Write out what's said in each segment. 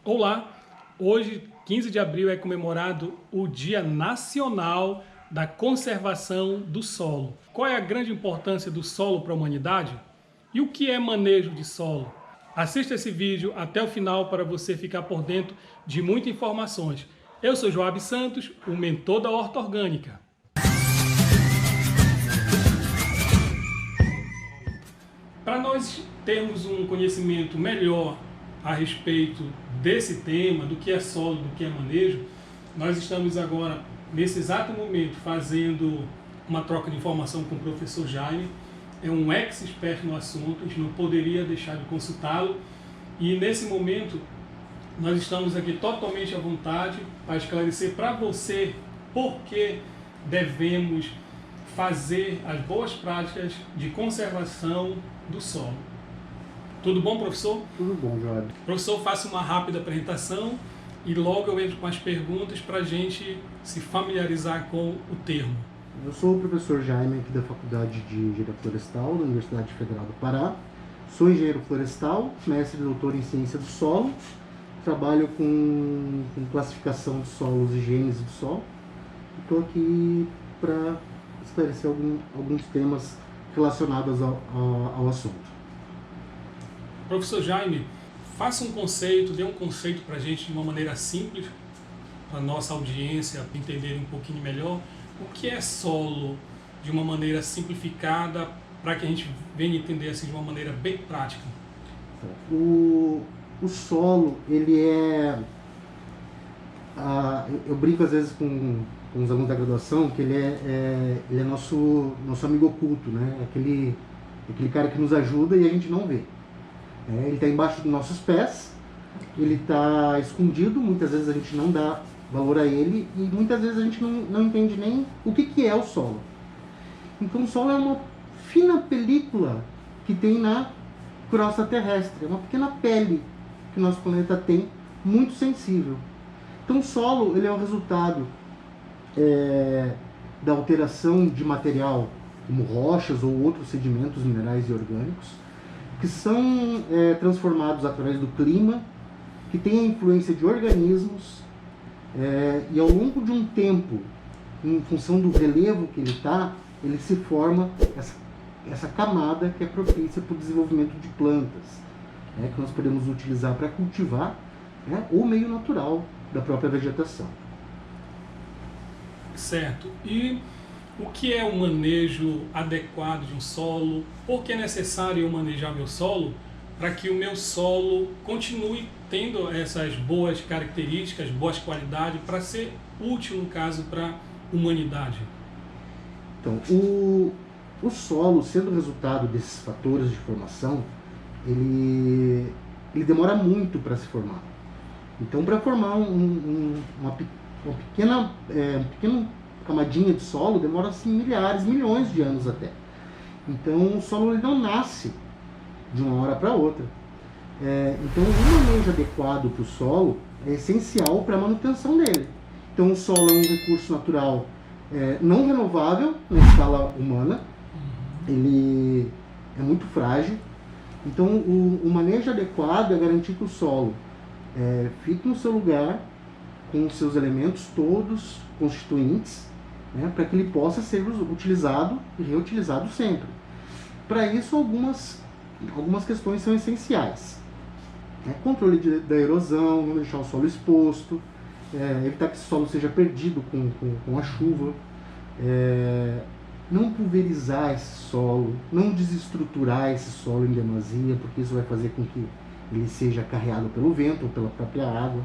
Olá! Hoje, 15 de abril, é comemorado o Dia Nacional da Conservação do Solo. Qual é a grande importância do solo para a humanidade? E o que é manejo de solo? Assista esse vídeo até o final para você ficar por dentro de muitas informações. Eu sou Joab Santos, o mentor da Horta Orgânica. Para nós termos um conhecimento melhor a respeito desse tema, do que é solo, do que é manejo, nós estamos agora, nesse exato momento, fazendo uma troca de informação com o professor Jaime. É um ex-expert no assunto, a gente não poderia deixar de consultá-lo. E nesse momento, nós estamos aqui totalmente à vontade para esclarecer para você por que devemos fazer as boas práticas de conservação do solo. Tudo bom, professor? Tudo bom, Joab. Professor, faça uma rápida apresentação e logo eu entro com as perguntas para a gente se familiarizar com o termo. Eu sou o professor Jaime, aqui da Faculdade de Engenharia Florestal, da Universidade Federal do Pará. Sou engenheiro florestal, mestre e doutor em ciência do solo. Trabalho com classificação de solos e gênese do solo. Estou aqui para esclarecer alguns temas relacionados ao assunto. Professor Jaime, faça um conceito, dê um conceito para a gente de uma maneira simples, para a nossa audiência entender um pouquinho melhor o que é solo de uma maneira simplificada, para que a gente venha entender assim de uma maneira bem prática. O solo, ele é... eu brinco às vezes com os alunos da graduação que ele é nosso amigo oculto, né? Aquele cara que nos ajuda e a gente não vê. Ele está embaixo dos nossos pés, ele está escondido, muitas vezes a gente não dá valor a ele e muitas vezes a gente não entende nem o que é o solo. Então o solo é uma fina película que tem na crosta terrestre, é uma pequena pele que o nosso planeta tem, muito sensível. Então o solo ele é o resultado da alteração de material, como rochas ou outros sedimentos minerais e orgânicos, que são transformados através do clima, que tem a influência de organismos, e ao longo de um tempo, em função do relevo que ele está, ele se forma essa camada que é propícia para o desenvolvimento de plantas, que nós podemos utilizar para cultivar, ou meio natural da própria vegetação. Certo. E o que é o manejo adequado de um solo? Por que é necessário eu manejar meu solo para que o meu solo continue tendo essas boas características, boas qualidades, para ser útil, no caso, para a humanidade? Então, o solo, sendo resultado desses fatores de formação, ele demora muito para se formar. Então, para formar uma pequena camadinha de solo, demora assim, milhares, milhões de anos até. Então o solo ele não nasce de uma hora para outra. Então o manejo adequado para o solo é essencial para a manutenção dele. Então o solo é um recurso natural não renovável na escala humana, ele é muito frágil. Então o manejo adequado é garantir que o solo fique no seu lugar, com os seus elementos todos constituintes, para que ele possa ser utilizado e reutilizado sempre. Para isso, algumas questões são essenciais. Controle da erosão, não deixar o solo exposto, evitar que esse solo seja perdido com a chuva, não pulverizar esse solo, não desestruturar esse solo em demasia, porque isso vai fazer com que ele seja carreado pelo vento ou pela própria água.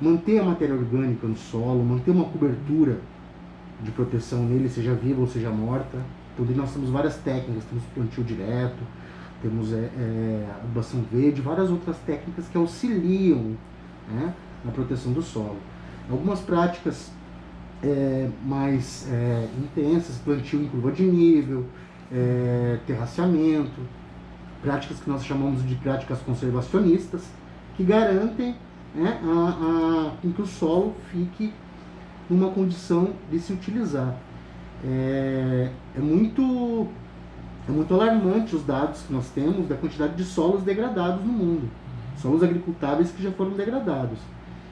Manter a matéria orgânica no solo, manter uma cobertura de proteção nele, seja viva ou seja morta. Então nós temos várias técnicas, temos plantio direto, temos adubação verde, várias outras técnicas que auxiliam na proteção do solo. Algumas práticas mais intensas, plantio em curva de nível, terraceamento, práticas que nós chamamos de práticas conservacionistas, que garantem que o solo fique numa condição de se utilizar. É muito alarmante os dados que nós temos da quantidade de solos degradados no mundo. solos agricultáveis que já foram degradados.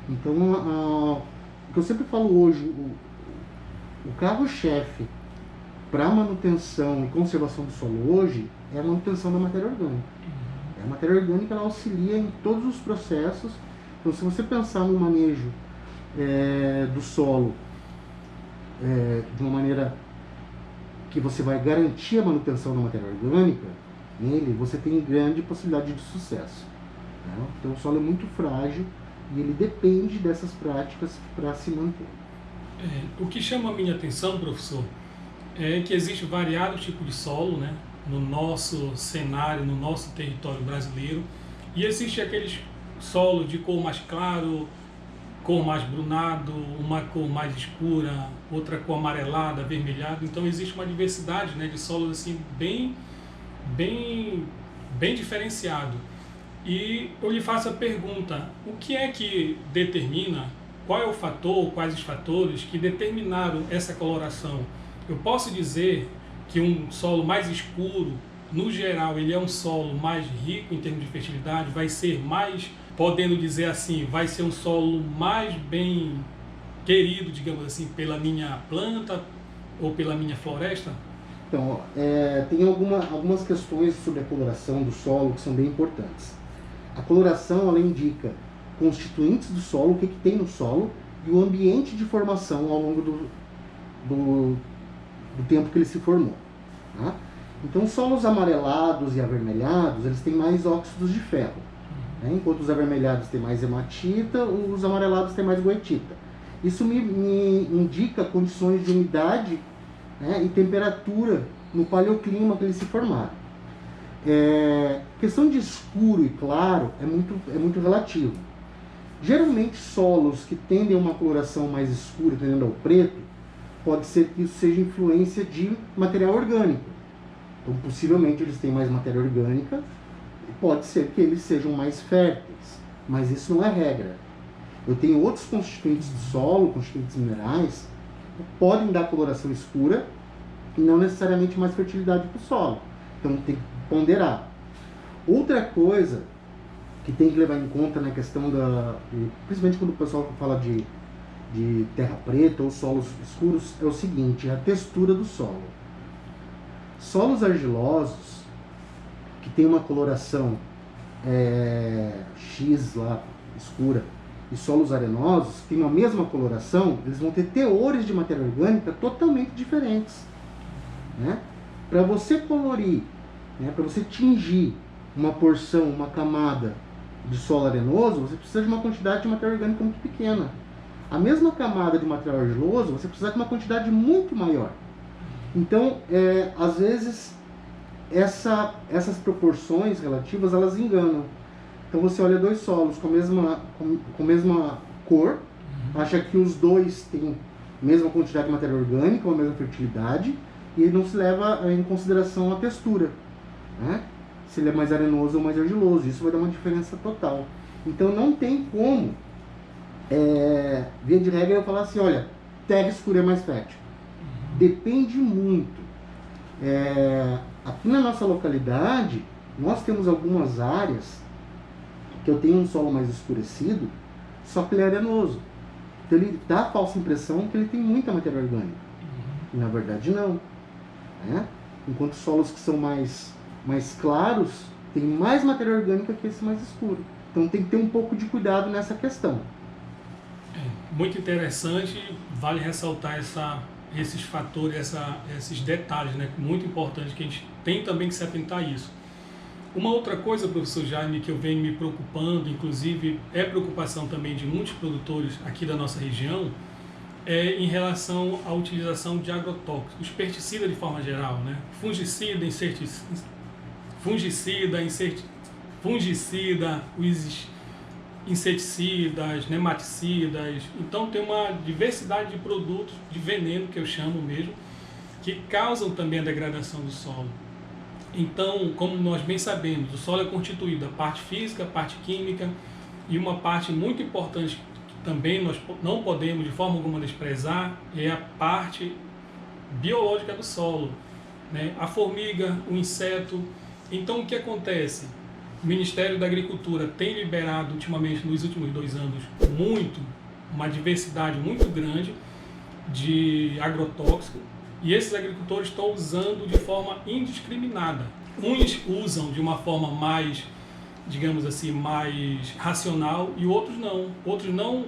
Então, o que eu sempre falo hoje, o carro-chefe para manutenção e conservação do solo hoje é a manutenção da matéria orgânica. A matéria orgânica ela auxilia em todos os processos. Então, se você pensar no manejo do solo de uma maneira que você vai garantir a manutenção da matéria orgânica, nele você tem grande possibilidade de sucesso, né? Então, o solo é muito frágil e ele depende dessas práticas para se manter. O que chama a minha atenção, professor, é que existe variados tipos de solo, né, no nosso cenário, no nosso território brasileiro, e existe aqueles solos de cor mais claro, cor mais brunado, uma cor mais escura, outra cor amarelada, avermelhada. Então existe uma diversidade, né, de solos assim bem diferenciado. E eu lhe faço a pergunta: o que é que determina, qual é o fator, quais os fatores que determinaram essa coloração? Eu posso dizer que um solo mais escuro, no geral, ele é um solo mais rico em termos de fertilidade, vai ser mais, podendo dizer assim, vai ser um solo mais bem querido, digamos assim, pela minha planta ou pela minha floresta? Então, tem algumas questões sobre a coloração do solo que são bem importantes. A coloração ela indica constituintes do solo, o que tem no solo, e o ambiente de formação ao longo do tempo que ele se formou, tá? Então, solos amarelados e avermelhados, eles têm mais óxidos de ferro, né? Enquanto os avermelhados têm mais hematita, os amarelados têm mais goetita. Isso me indica condições de umidade, né, e temperatura no paleoclima que eles se formaram. Questão de escuro e claro é muito relativo. Geralmente solos que tendem a uma coloração mais escura, tendendo ao preto, pode ser que isso seja influência de material orgânico. Então possivelmente eles têm mais matéria orgânica, e pode ser que eles sejam mais férteis, mas isso não é regra. Eu tenho outros constituintes do solo, constituintes minerais, que podem dar coloração escura e não necessariamente mais fertilidade para o solo. Então tem que ponderar. Outra coisa que tem que levar em conta na questão principalmente quando o pessoal fala de terra preta ou solos escuros, é o seguinte: a textura do solo. Solos argilosos que tem uma coloração X lá, escura, e solos arenosos que têm a mesma coloração, eles vão ter teores de matéria orgânica totalmente diferentes, né? Para você colorir, né, para você tingir uma porção, uma camada de solo arenoso, você precisa de uma quantidade de matéria orgânica muito pequena. A mesma camada de material argiloso, você precisa de uma quantidade muito maior. Então, às vezes, essas proporções relativas, elas enganam. Então, você olha dois solos com a mesma cor, acha que os dois têm a mesma quantidade de matéria orgânica, ou a mesma fertilidade, e não se leva em consideração a textura, né? Se ele é mais arenoso ou mais argiloso. Isso vai dar uma diferença total. Então não tem como, via de regra, eu falar assim: olha, terra escura é mais fértil. Depende muito. Aqui na nossa localidade, nós temos algumas áreas que eu tenho um solo mais escurecido, só que ele é arenoso. Então ele dá a falsa impressão que ele tem muita matéria orgânica. E na verdade não, né? Enquanto solos que são mais claros têm mais matéria orgânica que esse mais escuro. Então tem que ter um pouco de cuidado nessa questão. Muito interessante, vale ressaltar esses fatores, esses detalhes, né? Muito importante, que a gente tem também que se atentar a isso. Uma outra coisa, professor Jaime, que eu venho me preocupando, inclusive é preocupação também de muitos produtores aqui da nossa região, é em relação à utilização de agrotóxicos, pesticidas de forma geral, né? Fungicida, os inseticidas, nematicidas. Então tem uma diversidade de produtos, de veneno, que eu chamo mesmo, que causam também a degradação do solo. Então, como nós bem sabemos, o solo é constituído da parte física, parte química, e uma parte muito importante que também nós não podemos de forma alguma desprezar é a parte biológica do solo, né? A formiga, o inseto. Então o que acontece? O Ministério da Agricultura tem liberado ultimamente, nos últimos 2 anos, uma diversidade muito grande de agrotóxico, e esses agricultores estão usando de forma indiscriminada. Uns usam de uma forma mais, digamos assim, mais racional, e outros não. Outros não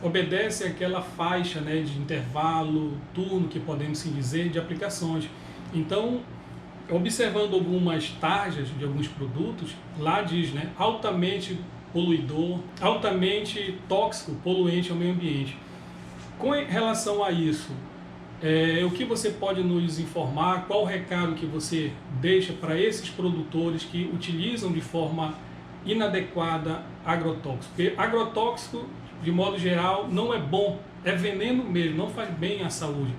obedecem àquela faixa, né, de intervalo, turno, que podemos sim dizer, de aplicações. Então, observando algumas tarjas de alguns produtos, lá diz, né, altamente poluidor, altamente tóxico, poluente ao meio ambiente. Com relação a isso, o que você pode nos informar? Qual o recado que você deixa para esses produtores que utilizam de forma inadequada agrotóxico? Porque agrotóxico, de modo geral, não é bom, é veneno mesmo, não faz bem à saúde.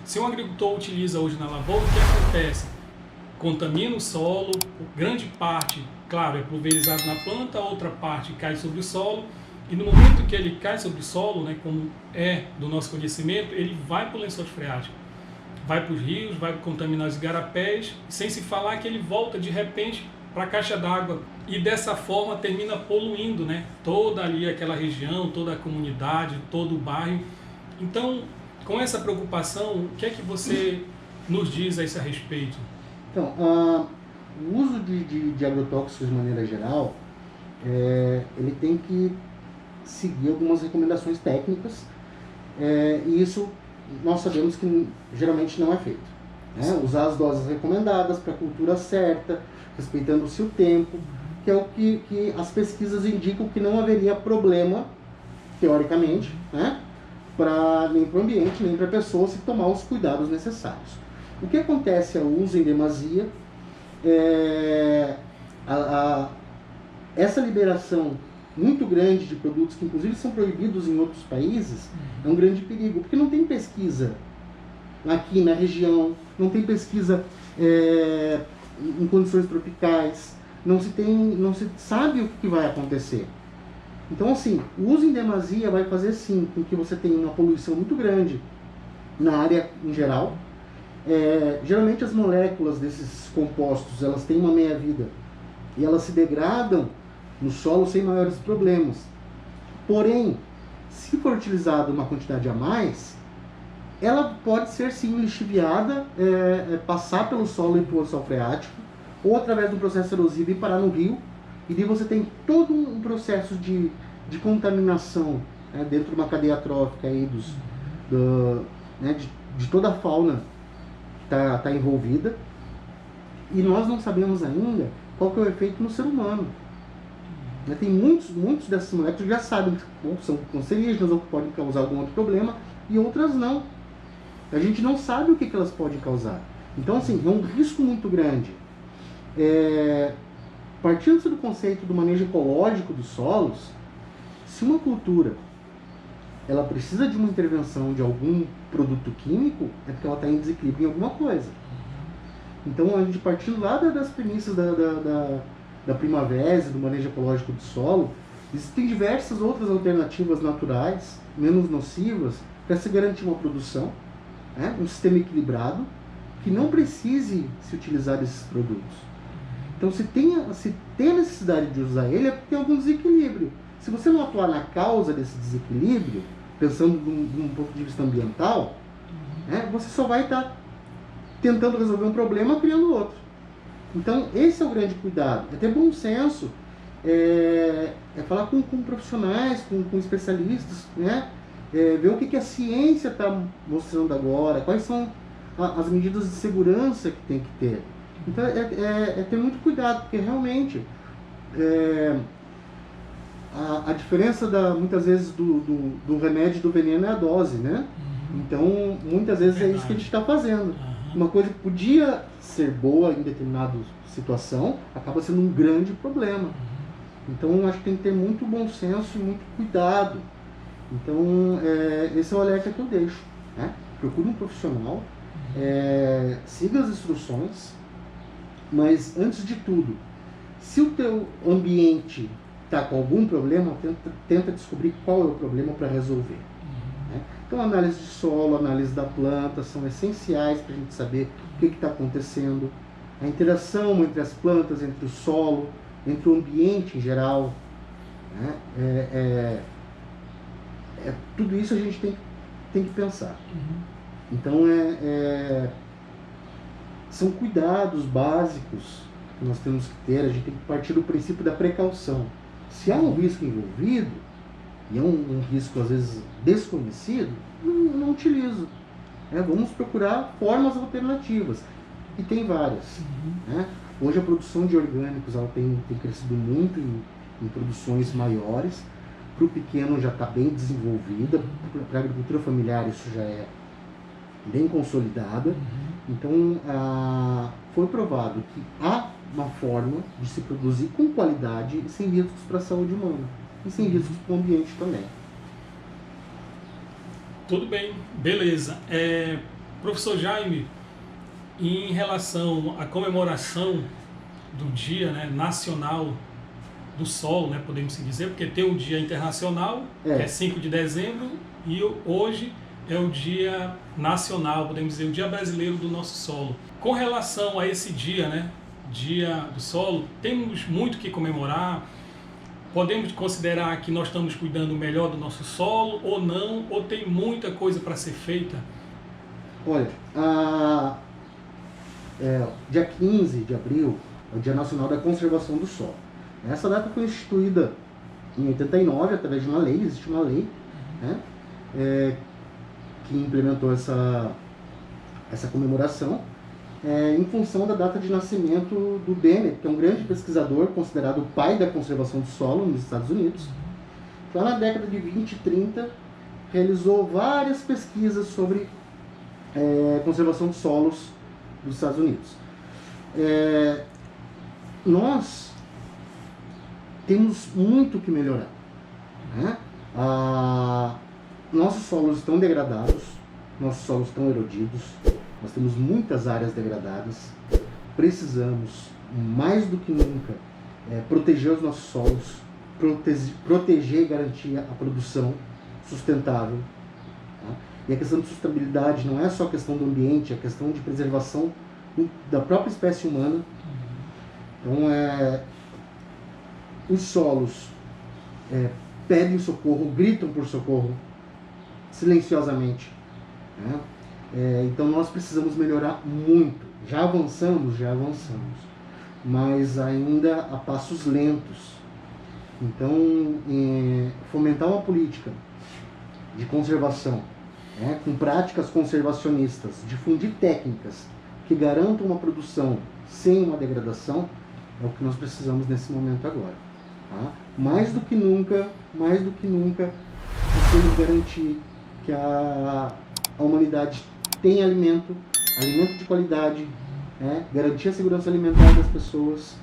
Se um agricultor utiliza hoje na lavoura, o que acontece? Contamina o solo, grande parte, claro, é pulverizado na planta, outra parte cai sobre o solo, e no momento que ele cai sobre o solo, né, como é do nosso conhecimento, ele vai para o lençol freático, vai para os rios, vai contaminar os igarapés, sem se falar que ele volta de repente para a caixa d'água, e dessa forma termina poluindo, né, toda ali aquela região, toda a comunidade, todo o bairro. Então, com essa preocupação, o que é que você nos diz a esse respeito? Então, o uso de agrotóxicos de maneira geral, ele tem que seguir algumas recomendações técnicas, e isso nós sabemos que geralmente não é feito. Né? Usar as doses recomendadas para a cultura certa, respeitando o seu tempo, que é o que as pesquisas indicam que não haveria problema, teoricamente, né? Nem para o ambiente, nem para a pessoa se tomar os cuidados necessários. O que acontece ao uso em demasia essa liberação muito grande de produtos que inclusive são proibidos em outros países é um grande perigo, porque não tem pesquisa aqui na região, não tem pesquisa em condições tropicais, não se sabe o que vai acontecer. Então, assim, o uso em demasia vai fazer sim com que você tenha uma poluição muito grande na área em geral. Geralmente as moléculas desses compostos, elas têm uma meia-vida e elas se degradam no solo sem maiores problemas. Porém, se for utilizada uma quantidade a mais, ela pode ser sim lixiviada, passar pelo solo e pelo lençol freático, ou através do processo erosivo e parar no rio, e daí você tem todo um processo de contaminação dentro de uma cadeia trófica aí de toda a fauna que está envolvida, e nós não sabemos ainda qual que é o efeito no ser humano. Tem muitos dessas moléculas que já sabem que são cancerígenas ou que podem causar algum outro problema, e outras não. A gente não sabe o que elas podem causar. Então, assim, é um risco muito grande. Partindo-se do conceito do manejo ecológico dos solos, se uma cultura ela precisa de uma intervenção de algum produto químico, é porque ela está em desequilíbrio em alguma coisa. Então, a gente partindo lá das premissas da Primavera, do manejo ecológico do solo, existem diversas outras alternativas naturais, menos nocivas, para se garantir uma produção, um sistema equilibrado, que não precise se utilizar desses produtos. Então, se tem a necessidade de usar ele, é porque tem algum desequilíbrio. Se você não atuar na causa desse desequilíbrio, pensando de um ponto de vista ambiental, você só vai estar tentando resolver um problema criando outro. Então, esse é o grande cuidado. É ter bom senso, falar com profissionais, com especialistas, ver o que a ciência está mostrando agora, quais são as medidas de segurança que tem que ter. Então, ter muito cuidado, porque realmente a diferença muitas vezes do remédio e do veneno é a dose, né? Então, muitas vezes é isso que a gente está fazendo. Uma coisa que podia ser boa em determinada situação, acaba sendo um grande problema. Então, acho que tem que ter muito bom senso e muito cuidado. Então, esse é o alerta que eu deixo. Procure um profissional, siga as instruções, mas antes de tudo, se o teu ambiente está com algum problema, tenta descobrir qual é o problema para resolver. Então, análise de solo, análise da planta são essenciais para a gente saber o que está acontecendo. A interação entre as plantas, entre o solo, entre o ambiente em geral, né? Tudo isso a gente tem que pensar. Então, são cuidados básicos que nós temos que ter. A gente tem que partir do princípio da precaução. Se há um risco envolvido, e é um risco às vezes desconhecido, não utilizo. Vamos procurar formas alternativas. E tem várias. Né? Hoje a produção de orgânicos ela tem crescido muito em produções maiores. Para o pequeno já está bem desenvolvida. Para a agricultura familiar isso já é bem consolidada. Então foi provado que há uma forma de se produzir com qualidade e sem riscos para a saúde humana. E sem riscos para o ambiente também. Tudo bem, beleza. Professor Jaime, em relação à comemoração do Dia, né, Nacional do Solo, né, podemos dizer, porque tem o Dia Internacional, que é 5 de dezembro, e hoje é o Dia Nacional, podemos dizer, o Dia Brasileiro do Nosso Solo. Com relação a esse dia, né, Dia do Solo, temos muito que comemorar. Podemos considerar que nós estamos cuidando melhor do nosso solo ou não, ou tem muita coisa para ser feita? Olha, dia 15 de abril é o Dia Nacional da Conservação do Solo. Essa data foi instituída em 89 através de uma lei, existe uma lei, né, que implementou essa comemoração em função da data de nascimento do Dennett, que é um grande pesquisador considerado o pai da conservação do solo nos Estados Unidos. Lá na década de 20 e 30, realizou várias pesquisas sobre conservação de solos dos Estados Unidos. Nós temos muito que melhorar. Né? Nossos solos estão degradados, nossos solos estão erodidos, nós temos muitas áreas degradadas. Precisamos, mais do que nunca, proteger os nossos solos, proteger e garantir a produção sustentável. Tá? E a questão de sustentabilidade não é só a questão do ambiente, é a questão de preservação da própria espécie humana. Então, os solos pedem socorro, gritam por socorro, silenciosamente. Né? Então nós precisamos melhorar muito. Já avançamos, mas ainda a passos lentos. Então, fomentar uma política de conservação, com práticas conservacionistas, difundir técnicas que garantam uma produção sem uma degradação, é o que nós precisamos nesse momento agora. Tá? Mais do que nunca, nós temos que garantir que a humanidade tem alimento de qualidade, garantir a segurança alimentar das pessoas.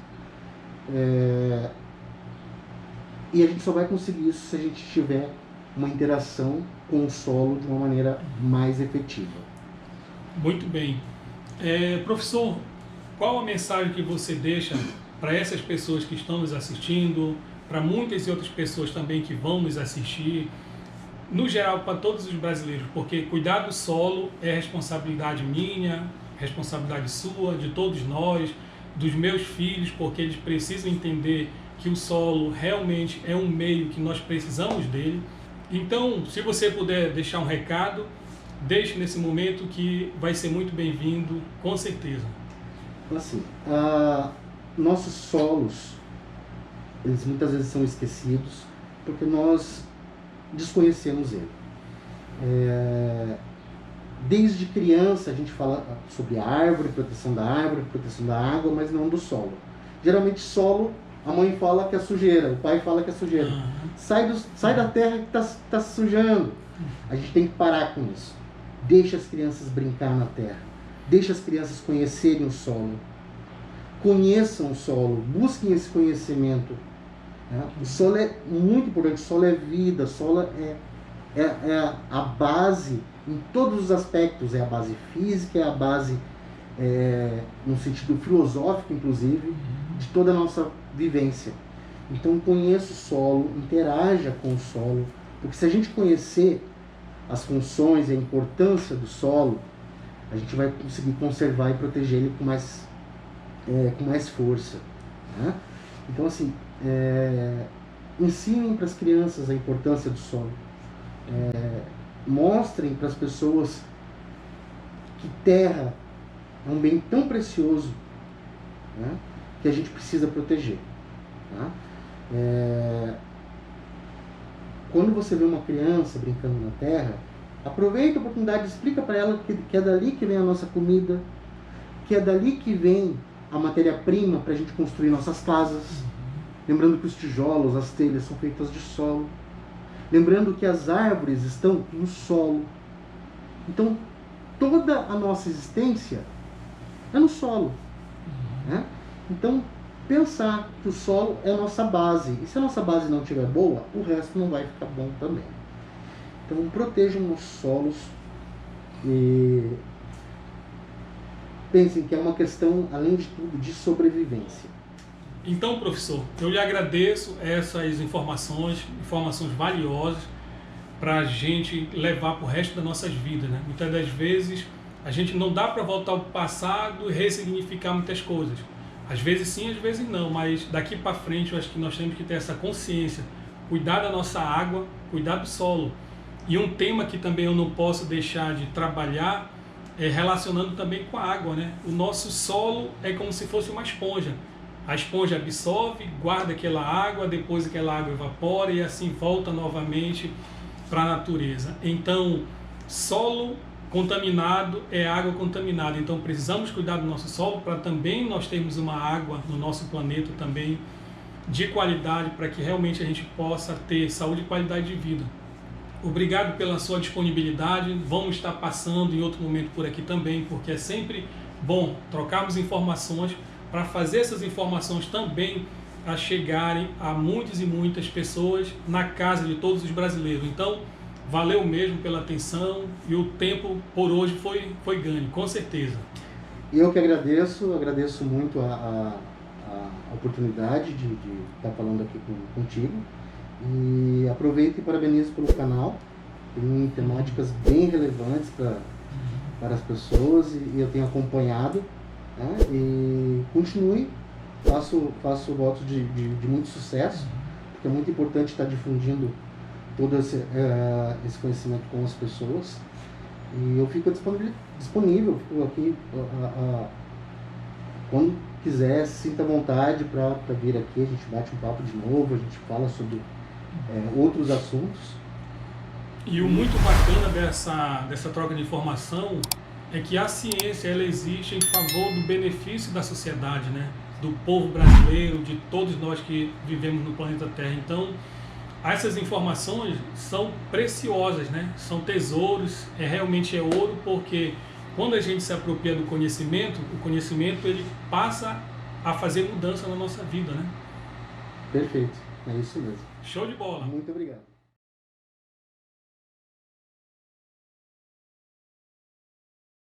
E a gente só vai conseguir isso se a gente tiver uma interação com o solo de uma maneira mais efetiva. Muito bem. Professor, qual a mensagem que você deixa para essas pessoas que estão nos assistindo, para muitas e outras pessoas também que vão nos assistir, no geral para todos os brasileiros, porque cuidar do solo é responsabilidade minha, responsabilidade sua, de todos nós, dos meus filhos, porque eles precisam entender que o solo realmente é um meio que nós precisamos dele. Então, se você puder deixar um recado, deixe nesse momento que vai ser muito bem-vindo, com certeza. Assim, nossos solos, eles muitas vezes são esquecidos porque nós desconhecemos ele. Desde criança a gente fala sobre a árvore, proteção da árvore, proteção da água, mas não do solo. Geralmente solo, a mãe fala que é sujeira, o pai fala que é sujeira. Sai da terra que está se sujando. A gente tem que parar com isso. Deixa as crianças brincar na terra. Deixa as crianças conhecerem o solo. Conheçam o solo, busquem esse conhecimento. O solo é muito importante, o solo é vida, o solo é a base em todos os aspectos, é a base física, é a base no sentido filosófico, inclusive, de toda a nossa vivência. Então conheça o solo, interaja com o solo, porque se a gente conhecer as funções e a importância do solo, a gente vai conseguir conservar e proteger ele com mais força. Né? Então, assim, ensinem para as crianças a importância do solo. Mostrem para as pessoas que terra é um bem tão precioso, né, que a gente precisa proteger. Tá? Quando você vê uma criança brincando na terra, aproveita a oportunidade e explica para ela que é dali que vem a nossa comida, que é dali que vem a matéria-prima para a gente construir nossas casas. Lembrando que os tijolos, as telhas são feitas de solo. Lembrando que as árvores estão no solo. Então, toda a nossa existência é no solo. Né? Então, pensar que o solo é a nossa base. E se a nossa base não estiver boa, o resto não vai ficar bom também. Então, protejam os solos e pensem que é uma questão, além de tudo, de sobrevivência. Então, professor, eu lhe agradeço essas informações valiosas para a gente levar para o resto das nossas vidas, né? Muitas das vezes a gente não dá para voltar ao passado e ressignificar muitas coisas. Às vezes sim, às vezes não, mas daqui para frente eu acho que nós temos que ter essa consciência, cuidar da nossa água, cuidar do solo. E um tema que também eu não posso deixar de trabalhar é relacionando também com a água, né? O nosso solo é como se fosse uma esponja. A esponja absorve, guarda aquela água, depois aquela água evapora e assim volta novamente para a natureza. Então, solo contaminado é água contaminada. Então, precisamos cuidar do nosso solo para também nós termos uma água no nosso planeta também de qualidade, para que realmente a gente possa ter saúde e qualidade de vida. Obrigado pela sua disponibilidade. Vamos estar passando em outro momento por aqui também, porque é sempre bom trocarmos informações para fazer essas informações também a chegarem a muitas e muitas pessoas na casa de todos os brasileiros. Então, valeu mesmo pela atenção e o tempo por hoje foi ganho, com certeza. Eu que agradeço muito a oportunidade de estar falando aqui contigo. E aproveito e parabenizo pelo canal. Tem temáticas bem relevantes para as pessoas e eu tenho acompanhado. Né? E continue, faço votos de muito sucesso, porque é muito importante estar difundindo todo esse conhecimento com as pessoas. E eu fico disponível, fico aqui quando quiser, sinta vontade para vir aqui, a gente bate um papo de novo, a gente fala sobre outros assuntos. E o muito bacana dessa troca de informação é que a ciência ela existe em favor do benefício da sociedade, né? Do povo brasileiro, de todos nós que vivemos no planeta Terra. Então, essas informações são preciosas, né? São tesouros, realmente é ouro, porque quando a gente se apropria do conhecimento, o conhecimento ele passa a fazer mudança na nossa vida, né? Perfeito, é isso mesmo. Show de bola! Muito obrigado.